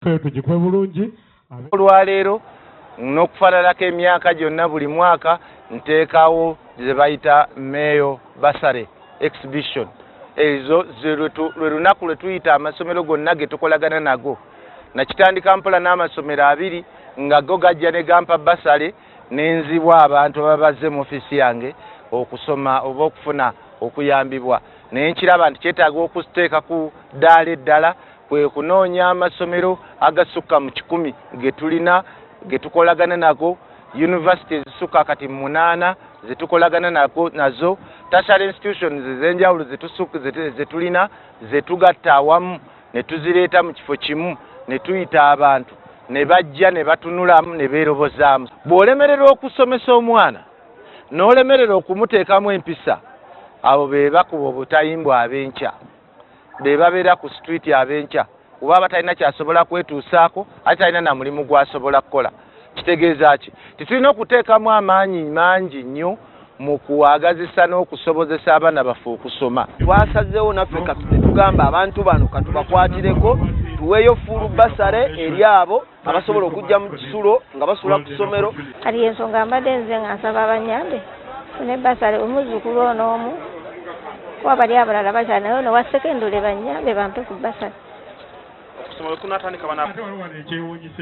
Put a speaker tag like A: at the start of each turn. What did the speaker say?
A: tugikwe bulungi
B: olwaleero n'okufaananako emyaka gyonna buli mwaka nteekawo ze bayita Mayo Bursary Exhibition. Ezo lwe lunaku lwe tuyita amasomero gonna ge tukolagana nago. Nakitandika mpola n'amasomero 2 nga go gajja ne gampa Bursary n'enzibwa abantu ababazze mu ofisi yange okusoma oba okufuna okuyambibwa. Naye nkiraba nti kyetaaga okuteeka ku ddaala eddala kwe kunoonya amasomero agasukka mu 10 ge tulina ge tukolagana nago, university ezisukka kati 8 ze tukolagana nazo, tertiary institutions ez'enjawulo ze tulina ze tugatta awamu ne tuzireeta mu kifo kimu ne tuyita abantu ne bajja ne batunulamu ne beerobozaamu. Bw'olemererwa okusomesa omwana n'olemererwa okumuteekamu empisa, abo be bakuba obutayimbwa ab'enkya, be babeera ku street ab'enkya kuba abatalina kyasobola kwetuusaako ate talina na mulimu gwasobola kukola. Kitegeeza ki? Tetulina okuteekamu amaanyi mangi nnyo mu kuwagazisa n'okusobozesa abaana baffe okusoma.
C: Twasazeewo naffe kati tugamba abantu bano katubakwatireko tuweeyo full Bursary eri abo abasobola okujja mu kisulo nga basula ku ssomero.
D: Kati ensonga mbadde nze nga nsaba abanyambe ne Bursary omuzzukulu on'omu kuba bali abalala bakyali naye ono wa sekendule banyambe bampe ku Bursary.
E: Okusoma kunatandika bana